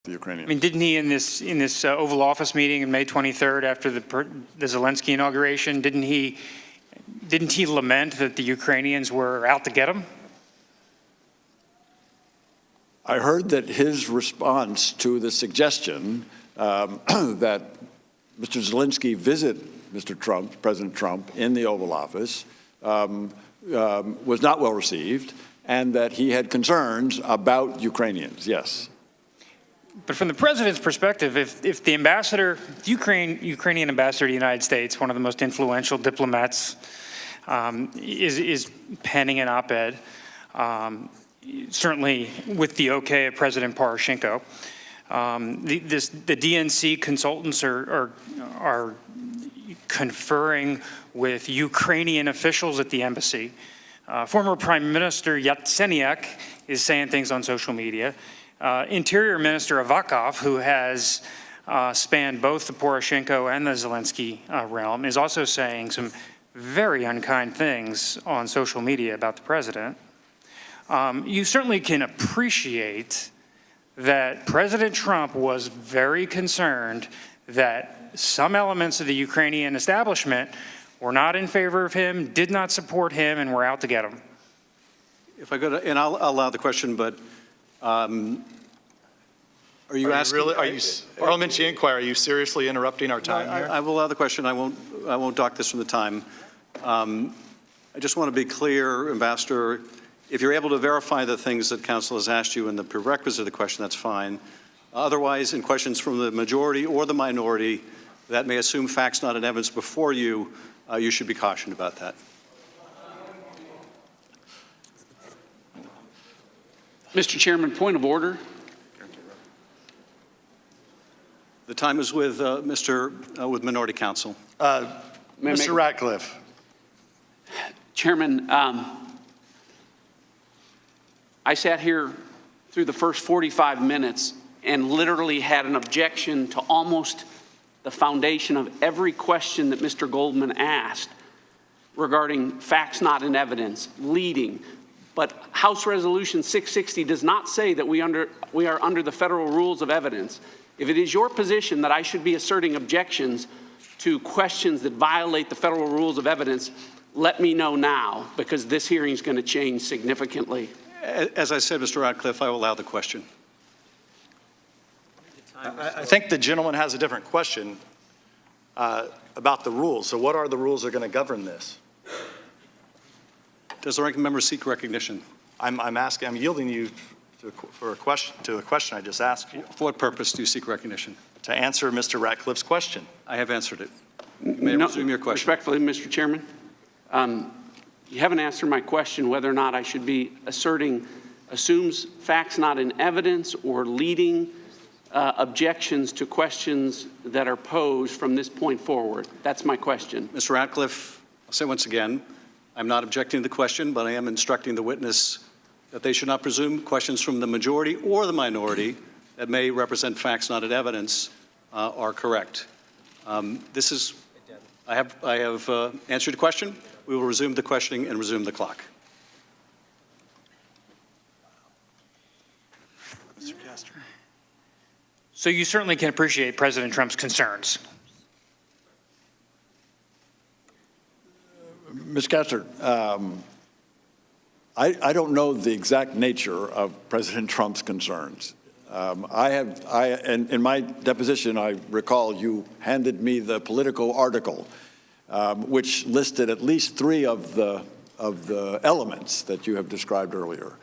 the Ukrainians. I mean, didn't he in this Oval Office meeting on May 23rd after the Zelensky inauguration, didn't he lament that the Ukrainians were out to get him? I heard that his response to the suggestion that Mr. Zelensky visit President Trump in the Oval Office was not well received, and that he had concerns about Ukrainians, yes. But from the president's perspective, if the ambassador, the Ukrainian ambassador to the United States, one of the most influential diplomats, is penning an op-ed, certainly with the okay of President Poroshenko, the DNC consultants are conferring with Ukrainian officials at the embassy. Former Prime Minister Yatsenyuk is saying things on social media. Interior Minister Avakov, who has spanned both the Poroshenko and the Zelensky realm, is also saying some very unkind things on social media about the president. You certainly can appreciate that President Trump was very concerned that some elements of the Ukrainian establishment were not in favor of him, did not support him, and were out to get him. If I go to, and I'll allow the question, but are you asking? Parliamentary inquiry, are you seriously interrupting our time here? I will allow the question. I won't dock this from the time. I just want to be clear, Ambassador, if you're able to verify the things that Council has asked you in the prerequisite of the question, that's fine. Otherwise, in questions from the majority or the minority that may assume facts not in evidence before you, you should be cautioned about that. Mr. Chairman, point of order. The time is with with Minority Counsel. Mr. Ratcliffe. Chairman, I sat here through the first 45 minutes and literally had an objection to almost the foundation of every question that Mr. Goldman asked regarding facts not in evidence, leading. But House Resolution 660 does not say that we are under the federal rules of evidence. If it is your position that I should be asserting objections to questions that violate the federal rules of evidence, let me know now, because this hearing is going to change significantly. As I said, Mr. Ratcliffe, I will allow the question. I think the gentleman has a different question about the rules. So what are the rules that are going to govern this? Does the ranking member seek recognition? I'm yielding you to a question I just asked you. For what purpose do you seek recognition? To answer Mr. Ratcliffe's question. I have answered it. You may resume your question. Respectfully, Mr. Chairman, you haven't answered my question whether or not I should be assumes facts not in evidence or leading objections to questions that are posed from this point forward. That's my question. Mr. Ratcliffe, I'll say once again, I'm not objecting to the question, but I am instructing the witness that they should not presume questions from the majority or the minority that may represent facts not in evidence are correct. I have answered the question. We will resume the questioning and resume the clock. Mr. Castor. So you certainly can appreciate President Trump's concerns. Ms. Castor, I don't know the exact nature of President Trump's concerns. In my deposition, I recall you handed me the Politico article, which listed at least 3 of the elements that you have described earlier.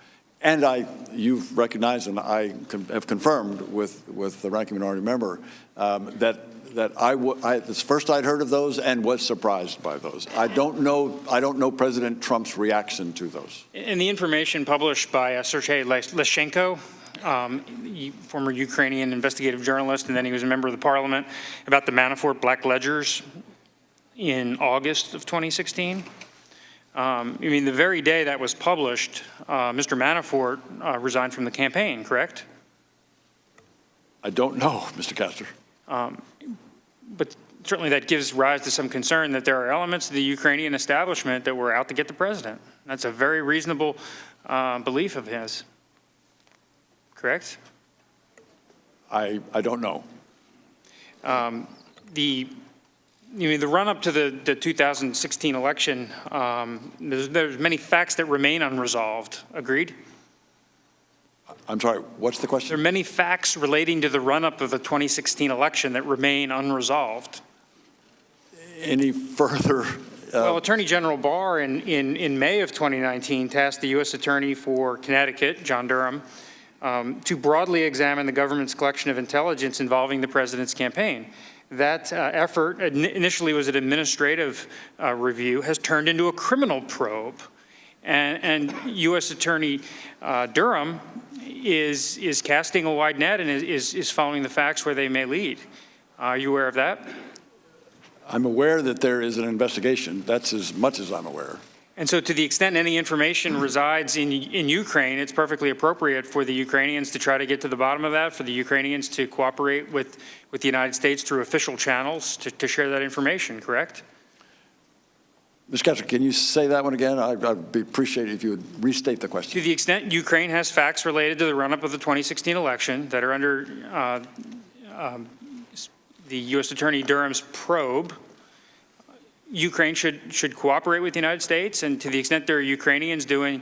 And you've recognized, and I have confirmed with the ranking minority member that it's first I'd heard of those and was surprised by those. I don't know President Trump's reaction to those. In the information published by Sergei Leshchenko, former Ukrainian investigative journalist, and then he was a member of the parliament, about the Manafort black ledgers in August of 2016. I mean, the very day that was published, Mr. Manafort resigned from the campaign, correct? I don't know, Mr. Castor. But certainly that gives rise to some concern that there are elements of the Ukrainian establishment that were out to get the president. That's a very reasonable belief of his, correct? I don't know. The run-up to the 2016 election, there's many facts that remain unresolved. Agreed? I'm sorry, what's the There question? are many facts relating to the run-up of the 2016 election that remain unresolved. Any further? Well, Attorney General Barr in May of 2019 tasked the U.S. Attorney for Connecticut, John Durham, to broadly examine the government's collection of intelligence involving the president's campaign. That effort initially was an administrative review, has turned into a criminal probe, and U.S. Attorney Durham is casting a wide net and is following the facts where they may lead. Are you aware of that? I'm aware that there is an investigation. That's as much as I'm aware. And so to the extent any information resides in Ukraine, it's perfectly appropriate for the Ukrainians to try to get to the bottom of that, for the Ukrainians to cooperate with the United States through official channels to share that information, correct? Ms. Kessler, can you say that one again? I'd appreciate it if you would restate the question. To the extent Ukraine has facts related to the run-up of the 2016 election that are under the U.S. Attorney Durham's probe, Ukraine should cooperate with the United States, and to the extent there are Ukrainians doing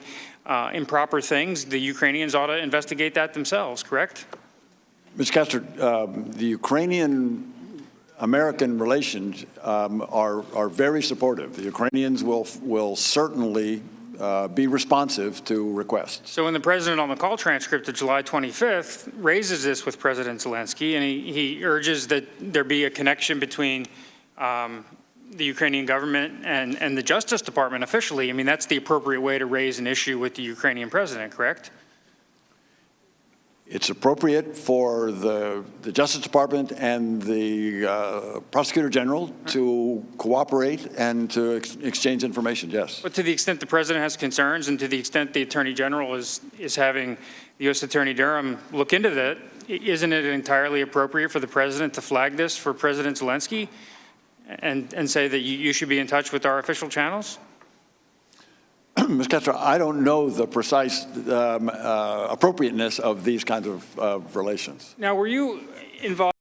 improper things, the Ukrainians ought to investigate that themselves, correct? Ms. Kessler, the Ukrainian-American relations are very supportive. The Ukrainians will certainly be responsive to requests. So when the president on the call transcript of July 25th raises this with President Zelensky, and he urges that there be a connection between the Ukrainian government and the Justice Department officially, I mean, that's the appropriate way to raise an issue with the Ukrainian president, correct? It's appropriate for the Justice Department and the Prosecutor General to cooperate and to exchange information, yes. But to the extent the president has concerns and to the extent the Attorney General is having the U.S. Attorney Durham look into that, isn't it entirely appropriate for the president to flag this for President Zelensky and say that you should be in touch with our official channels? Ms. Kessler, I don't know the precise appropriateness of these kinds of relations. Now, were you involved